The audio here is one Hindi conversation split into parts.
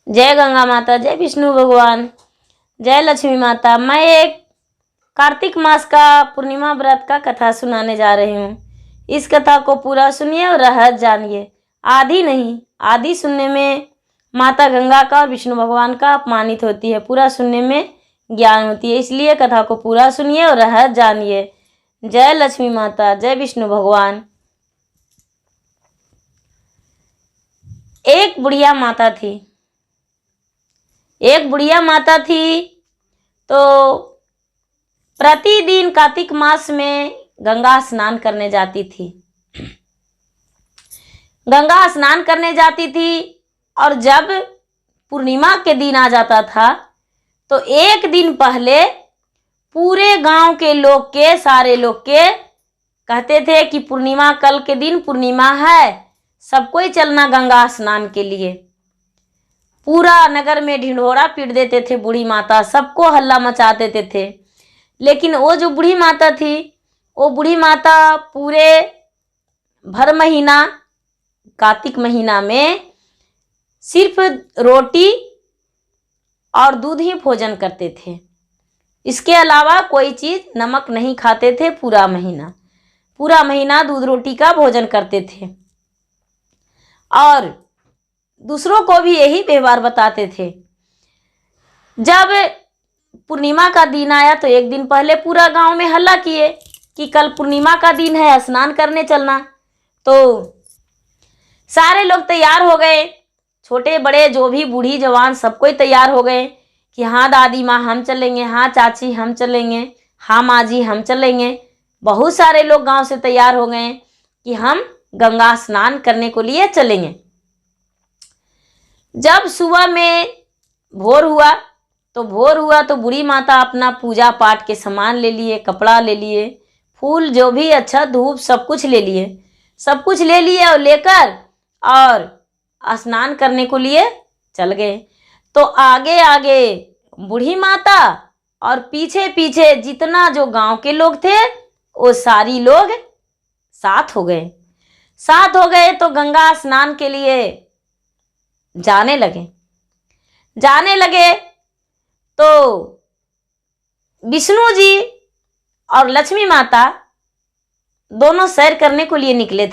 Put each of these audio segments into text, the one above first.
जय गंगा माता, जय विष्णु भगवान, जय लक्ष्मी माता। मैं एक कार्तिक मास का पूर्णिमा व्रत का कथा सुनाने जा रही हूँ। इस कथा को पूरा सुनिए और रहस्य जानिए। आधी नहीं, आधी सुनने में माता गंगा का और विष्णु भगवान का अपमानित होती है, पूरा सुनने में ज्ञान होती है। इसलिए कथा को पूरा सुनिए और रहस्य जानिए। जय लक्ष्मी माता, जय विष्णु भगवान। एक बुढ़िया माता थी। एक बुढ़िया माता थी तो प्रतिदिन कार्तिक मास में गंगा स्नान करने जाती थी। गंगा स्नान करने जाती थी और जब पूर्णिमा के दिन आ जाता था तो एक दिन पहले पूरे गांव के लोग के, सारे लोग के कहते थे कि पूर्णिमा, कल के दिन पूर्णिमा है, सब कोई चलना गंगा स्नान के लिए। पूरा नगर में ढिंढोरा पीट देते थे बूढ़ी माता, सबको हल्ला मचा देते थे। लेकिन वो जो बूढ़ी माता थी, वो बूढ़ी माता पूरे भर महीना, कार्तिक महीना में सिर्फ रोटी और दूध ही भोजन करते थे। इसके अलावा कोई चीज़, नमक नहीं खाते थे। पूरा महीना दूध रोटी का भोजन करते थे और दूसरों को भी यही व्यवहार बताते थे। जब पूर्णिमा का दिन आया तो एक दिन पहले पूरा गांव में हल्ला किए कि कल पूर्णिमा का दिन है, स्नान करने चलना। तो सारे लोग तैयार हो गए, छोटे बड़े जो भी बूढ़ी जवान सब कोई तैयार हो गए कि हाँ दादी माँ हम चलेंगे, हाँ चाची हम चलेंगे, हाँ माँ जी हम चलेंगे। बहुत सारे लोग गांव से तैयार हो गए कि हम गंगा स्नान करने को लिए चलेंगे। जब सुबह में भोर हुआ तो बूढ़ी माता अपना पूजा पाठ के सामान ले लिए, कपड़ा ले लिए, फूल जो भी अच्छा, धूप सब कुछ ले लिए और लेकर और स्नान करने को लिए चल गए। तो आगे आगे बूढ़ी माता और पीछे पीछे जितना जो गांव के लोग थे वो सारी लोग साथ हो गए तो गंगा स्नान के लिए जाने लगे तो विष्णु जी और लक्ष्मी माता दोनों सैर करने के लिए निकले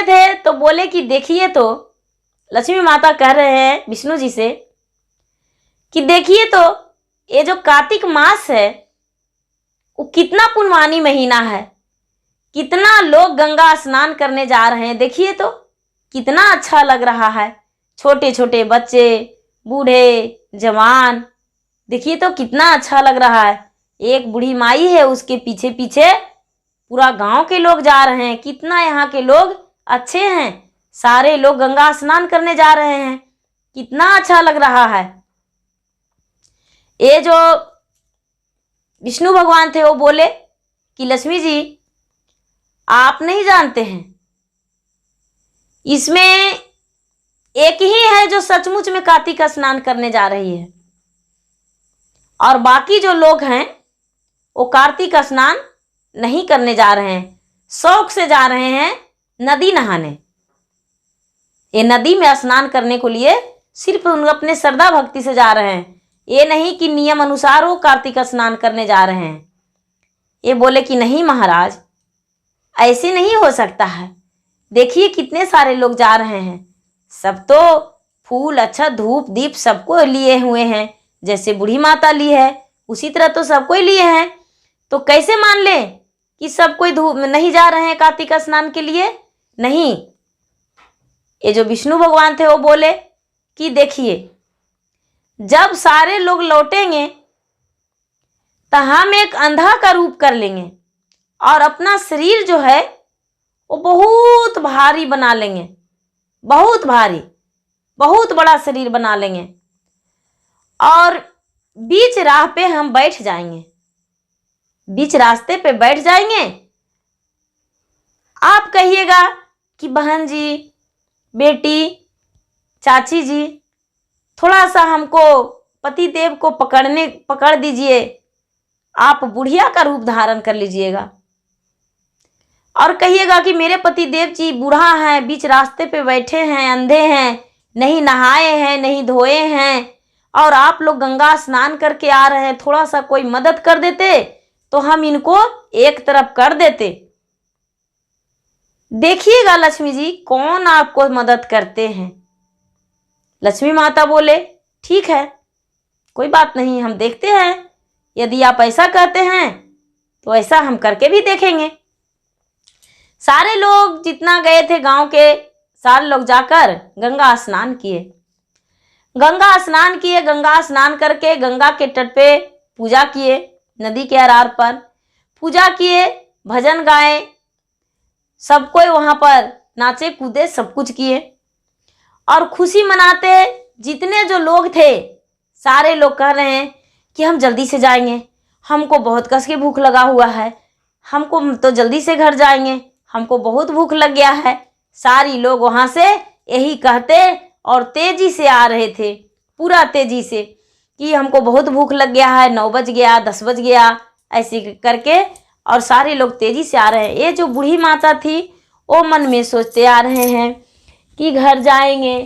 थे। तो बोले कि देखिए, तो लक्ष्मी माता कह रहे हैं विष्णु जी से कि देखिए तो ये जो कार्तिक मास है वो कितना पुण्यवानी महीना है, कितना लोग गंगा स्नान करने जा रहे हैं। देखिए तो कितना अच्छा लग रहा है, छोटे छोटे बच्चे, बूढ़े, जवान, देखिए तो कितना अच्छा लग रहा है। एक बूढ़ी माई है, उसके पीछे पीछे पूरा गांव के लोग जा रहे हैं। कितना यहाँ के लोग अच्छे हैं, सारे लोग गंगा स्नान करने जा रहे हैं, कितना अच्छा लग रहा है। ये जो विष्णु भगवान थे वो बोले कि लक्ष्मी जी आप नहीं जानते हैं, इसमें एक ही है जो सचमुच में कार्तिक का स्नान करने जा रही है और बाकी जो लोग हैं वो कार्तिक का स्नान नहीं करने जा रहे हैं, शौक से जा रहे हैं नदी नहाने। ये नदी में स्नान करने को लिए सिर्फ उन अपने श्रद्धा भक्ति से जा रहे हैं, ये नहीं कि नियम अनुसार वो कार्तिक स्नान करने जा रहे हैं। ये बोले कि नहीं महाराज, ऐसे नहीं हो सकता है। देखिए कितने सारे लोग जा रहे हैं, सब तो फूल, अच्छा धूप दीप सबको लिए हुए हैं, जैसे बूढ़ी माता ली है उसी तरह तो सबको लिए हैं। तो कैसे मान ले कि सब कोई धूप नहीं जा रहे हैं कार्तिक स्नान के लिए? नहीं। ये जो विष्णु भगवान थे वो बोले कि देखिए जब सारे लोग लौटेंगे तो हम एक अंधा का रूप कर लेंगे और अपना शरीर जो है वो बहुत भारी बना लेंगे, बहुत भारी, बहुत बड़ा शरीर बना लेंगे और बीच राह पे हम बैठ जाएंगे, बीच रास्ते पे बैठ जाएंगे। आप कहिएगा कि बहन जी, बेटी, चाची जी, थोड़ा सा हमको पति देव को पकड़ दीजिए, आप बुढ़िया का रूप धारण कर लीजिएगा। और कहिएगा कि मेरे पति देव जी बूढ़ा हैं, बीच रास्ते पे बैठे हैं, अंधे हैं, नहीं नहाए हैं, नहीं धोए हैं, और आप लोग गंगा स्नान करके आ रहे हैं, थोड़ा सा कोई मदद कर देते तो हम इनको एक तरफ कर देते। देखिएगा लक्ष्मी जी कौन आपको मदद करते हैं। लक्ष्मी माता बोले ठीक है, कोई बात नहीं, हम देखते हैं, यदि आप ऐसा कहते हैं तो ऐसा हम करके भी देखेंगे। सारे लोग जितना गए थे गांव के, सारे लोग जाकर गंगा स्नान किए। गंगा स्नान किए, गंगा स्नान करके गंगा के तट पे पूजा किए, नदी के अरार पर पूजा किए, भजन गाए, सब कोई वहाँ पर नाचे कूदे, सब कुछ किए और खुशी मनाते। जितने जो लोग थे सारे लोग कह रहे हैं कि हम जल्दी से जाएंगे, हमको बहुत कस के भूख लगा हुआ है, हमको तो जल्दी से घर जाएंगे, हमको बहुत भूख लग गया है। सारी लोग वहाँ से यही कहते और तेजी से आ रहे थे, पूरा तेजी से, कि हमको बहुत भूख लग गया है, 9 बज गया, 10 बज गया, ऐसे करके, और सारे लोग तेजी से आ रहे हैं। ये जो बूढ़ी माता थी वो मन में सोचते आ रहे हैं कि घर जाएंगे,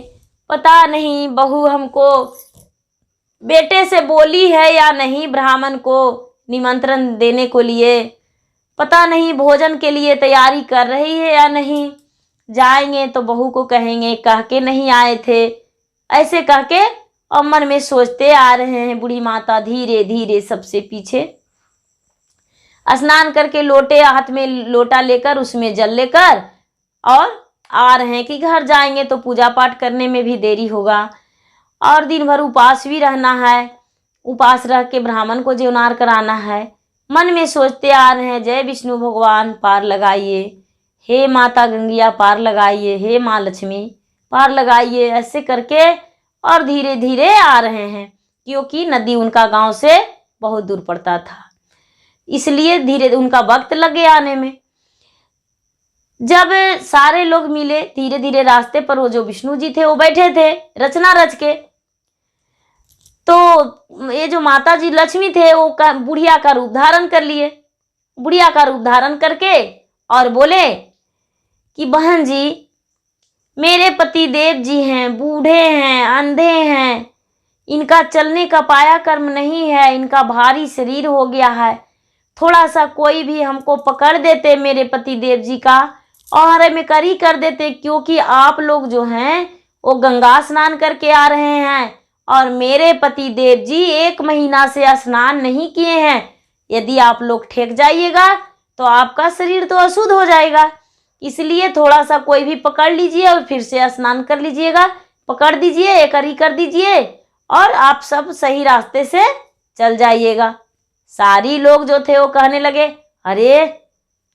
पता नहीं बहू हमको बेटे से बोली है या नहीं, ब्राह्मण को निमंत्रण देने को लिए, पता नहीं भोजन के लिए तैयारी कर रही है या नहीं, जाएंगे तो बहू को कहेंगे कह के नहीं आए थे, ऐसे कह के और मन में सोचते आ रहे हैं। बूढ़ी माता धीरे धीरे सबसे पीछे स्नान करके लोटे, हाथ में लोटा लेकर उसमें जल लेकर और आ रहे हैं कि घर जाएंगे तो पूजा पाठ करने में भी देरी होगा और दिन भर उपास भी रहना है, उपास रह के ब्राह्मण को जेवनार कराना है। मन में सोचते आ रहे हैं जय विष्णु भगवान पार लगाइए, हे माता गंगिया पार लगाइए, हे माँ लक्ष्मी पार लगाइए, ऐसे करके और धीरे धीरे आ रहे हैं, क्योंकि नदी उनका गांव से बहुत दूर पड़ता था, इसलिए धीरे उनका वक्त लगे आने में। जब सारे लोग मिले धीरे धीरे रास्ते पर, वो जो विष्णु जी थे वो बैठे थे रचना रच के, तो ये जो माता जी लक्ष्मी थे वो बुढ़िया का रूप धारण कर लिए। बुढ़िया का रूप धारण करके और बोले कि बहन जी मेरे पति देव जी हैं, बूढ़े हैं, अंधे हैं, इनका चलने का पाया कर्म नहीं है, इनका भारी शरीर हो गया है, थोड़ा सा कोई भी हमको पकड़ देते मेरे पति देव जी का और हमें करी कर देते, क्योंकि आप लोग जो हैं वो गंगा स्नान करके आ रहे हैं और मेरे पति देव जी 1 महीना से स्नान नहीं किए हैं। यदि आप लोग ठेक जाइएगा तो आपका शरीर तो अशुद्ध हो जाएगा, इसलिए थोड़ा सा कोई भी पकड़ लीजिए और फिर से स्नान कर लीजिएगा, पकड़ दीजिए, एक करी कर दीजिए और आप सब सही रास्ते से चल जाइएगा। सारी लोग जो थे वो कहने लगे अरे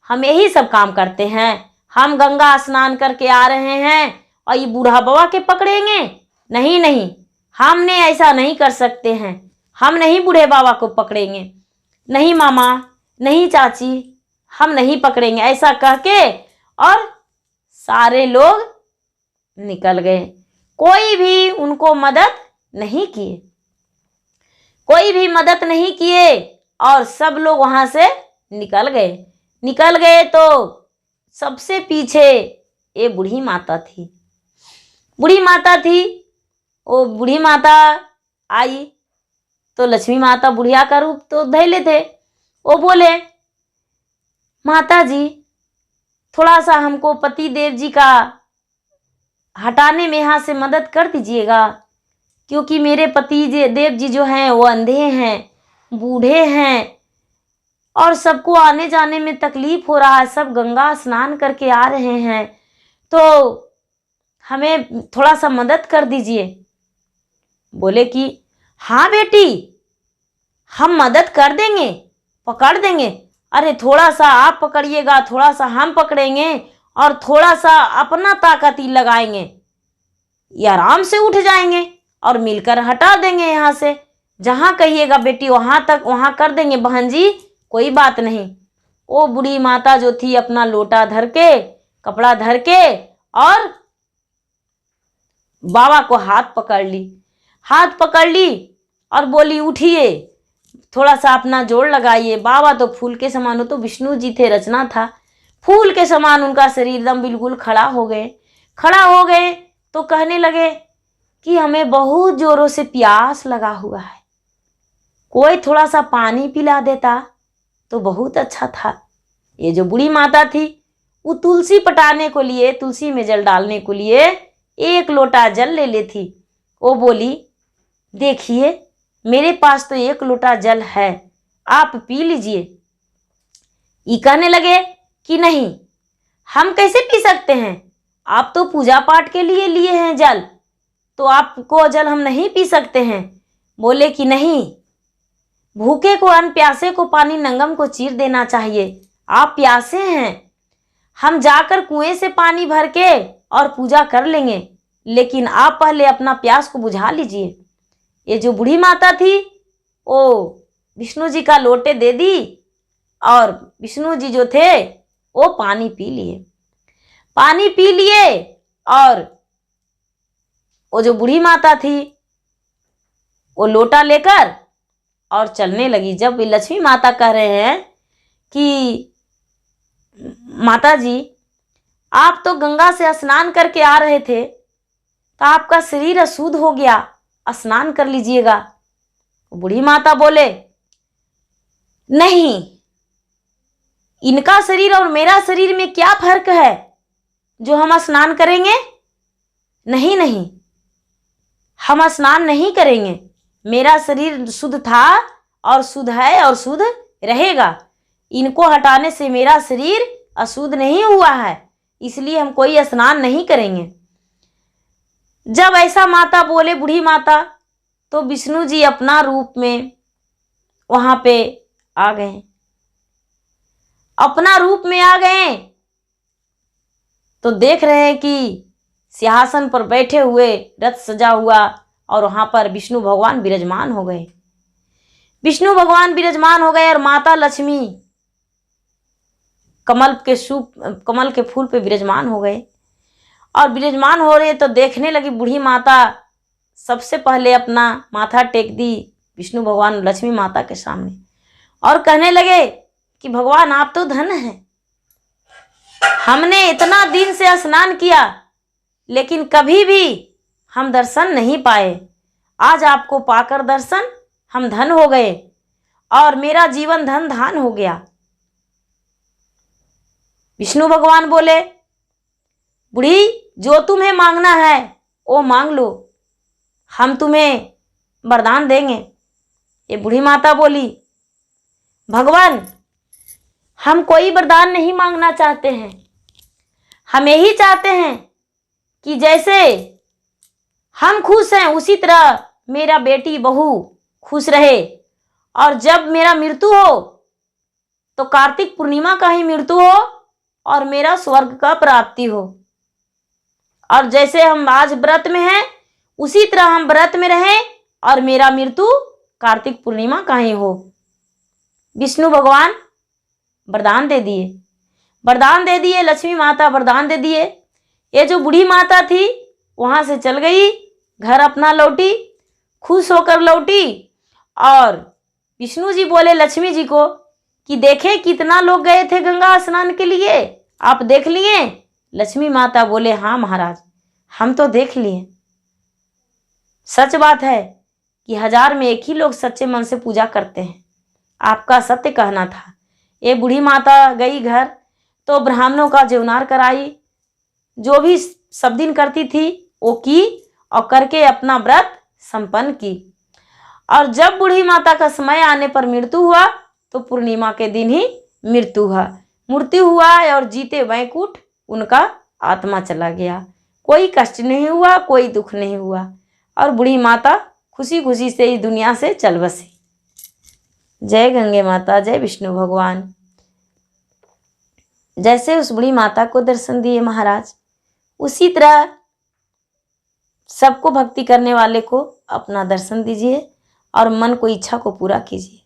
हम यही सब काम करते हैं, हम गंगा स्नान करके आ रहे हैं और ये बूढ़ा बाबा के पकड़ेंगे? नहीं नहीं, हमने ऐसा नहीं कर सकते हैं, हम नहीं बूढ़े बाबा को पकड़ेंगे, नहीं मामा, नहीं चाची, हम नहीं पकड़ेंगे, ऐसा कह के और सारे लोग निकल गए। कोई भी उनको मदद नहीं किए, कोई भी मदद नहीं किए और सब लोग वहां से निकल गए। निकल गए तो सबसे पीछे ये बूढ़ी माता थी। बूढ़ी माता थी, वो बूढ़ी माता आई तो लक्ष्मी माता बुढ़िया का रूप तो धैले थे। वो बोले माता जी थोड़ा सा हमको पति देव जी का हटाने में यहाँ से मदद कर दीजिएगा, क्योंकि मेरे पति देव जी जो हैं वो अंधे हैं, बूढ़े हैं और सबको आने जाने में तकलीफ हो रहा है, सब गंगा स्नान करके आ रहे हैं, तो हमें थोड़ा सा मदद कर दीजिए। बोले कि हाँ बेटी हम मदद कर देंगे, पकड़ देंगे। अरे थोड़ा सा आप पकड़िएगा, थोड़ा सा हम पकड़ेंगे और थोड़ा सा अपना ताकत ही लगाएंगे, ये आराम से उठ जाएंगे और मिलकर हटा देंगे यहाँ से। जहाँ कहिएगा बेटी वहाँ तक वहाँ कर देंगे बहन जी, कोई बात नहीं। वो बूढ़ी माता जो थी अपना लोटा धर के, कपड़ा धर के और बाबा को हाथ पकड़ ली, हाथ पकड़ ली और बोली उठिए, थोड़ा सा अपना जोड़ लगाइए। बाबा तो फूल के समान, हो तो विष्णु जी थे, रचना था, फूल के समान उनका शरीर एकदम बिल्कुल खड़ा हो गए। खड़ा हो गए तो कहने लगे कि हमें बहुत जोरों से प्यास लगा हुआ है, कोई थोड़ा सा पानी पिला देता तो बहुत अच्छा था। ये जो बूढ़ी माता थी वो तुलसी पटाने को लिए, तुलसी में जल डालने को लिए 1 लोटा जल ले ली थी। वो बोली, देखिए मेरे पास तो 1 लोटा जल है, आप पी लीजिए। ये कहने लगे कि नहीं, हम कैसे पी सकते हैं, आप तो पूजा पाठ के लिए लिए हैं जल, तो आपको जल हम नहीं पी सकते हैं। बोले कि नहीं, भूखे को अन्न, प्यासे को पानी, नंगम को चीर देना चाहिए। आप प्यासे हैं, हम जाकर कुएं से पानी भर के और पूजा कर लेंगे, लेकिन आप पहले अपना प्यास को बुझा लीजिए। ये जो बूढ़ी माता थी वो विष्णु जी का लोटे दे दी और विष्णु जी जो थे वो पानी पी लिए। पानी पी लिए और वो जो बूढ़ी माता थी वो लोटा लेकर और चलने लगी। जब लक्ष्मी माता कह रहे हैं कि माता जी आप तो गंगा से स्नान करके आ रहे थे तो आपका शरीर अशुद्ध हो गया, स्नान कर लीजिएगा। बूढ़ी माता बोले, नहीं, इनका शरीर और मेरा शरीर में क्या फर्क है जो हम स्नान करेंगे? नहीं नहीं, हम स्नान नहीं करेंगे, मेरा शरीर शुद्ध था और शुद्ध है और शुद्ध रहेगा। इनको हटाने से मेरा शरीर अशुद्ध नहीं हुआ है, इसलिए हम कोई स्नान नहीं करेंगे। जब ऐसा माता बोले बूढ़ी माता, तो विष्णु जी अपना रूप में वहां पे आ गए। अपना रूप में आ गए तो देख रहे हैं कि सिंहासन पर बैठे हुए, रथ सजा हुआ और वहां पर विष्णु भगवान विराजमान हो गए। विष्णु भगवान विराजमान हो गए और माता लक्ष्मी कमल के फूल पे विराजमान हो गए। और विराजमान हो रहे तो देखने लगी बूढ़ी माता, सबसे पहले अपना माथा टेक दी विष्णु भगवान लक्ष्मी माता के सामने और कहने लगे कि भगवान आप तो धन हैं, हमने इतना दिन से स्नान किया लेकिन कभी भी हम दर्शन नहीं पाए, आज आपको पाकर दर्शन हम धन हो गए और मेरा जीवन धन धान हो गया। विष्णु भगवान बोले, बूढ़ी जो तुम्हें मांगना है वो मांग लो, हम तुम्हें वरदान देंगे। ये बूढ़ी माता बोली, भगवान हम कोई वरदान नहीं मांगना चाहते हैं, हम यही चाहते हैं कि जैसे हम खुश हैं उसी तरह मेरा बेटी बहू खुश रहे, और जब मेरा मृत्यु हो तो कार्तिक पूर्णिमा का ही मृत्यु हो और मेरा स्वर्ग का प्राप्ति हो, और जैसे हम आज व्रत में हैं उसी तरह हम व्रत में रहें और मेरा मृत्यु कार्तिक पूर्णिमा का ही हो। विष्णु भगवान वरदान दे दिए, वरदान दे दिए, लक्ष्मी माता वरदान दे दिए। ये जो बूढ़ी माता थी वहां से चल गई, घर अपना लौटी, खुश होकर लौटी। और विष्णु जी बोले लक्ष्मी जी को कि देखे कितना लोग गए थे गंगा स्नान के लिए, आप देख लिए? लक्ष्मी माता बोले, हाँ महाराज हम तो देख लिए। सच बात है कि 1000 में 1 ही लोग सच्चे मन से पूजा करते हैं, आपका सत्य कहना था। ये बूढ़ी माता गई घर तो ब्राह्मणों का जेवनार कराई, जो भी सब दिन करती थी वो की और करके अपना व्रत संपन्न की। और जब बूढ़ी माता का समय आने पर मृत्यु हुआ तो पूर्णिमा के दिन ही मृत्यु हुआ और जीते वैकुंठ उनका आत्मा चला गया। कोई कष्ट नहीं हुआ, कोई दुख नहीं हुआ और बूढ़ी माता खुशी खुशी से इस दुनिया से चल बसी। जय गंगे माता, जय विष्णु भगवान। जैसे उस बूढ़ी माता को दर्शन दिए महाराज, उसी तरह सबको भक्ति करने वाले को अपना दर्शन दीजिए और मन को इच्छा को पूरा कीजिए।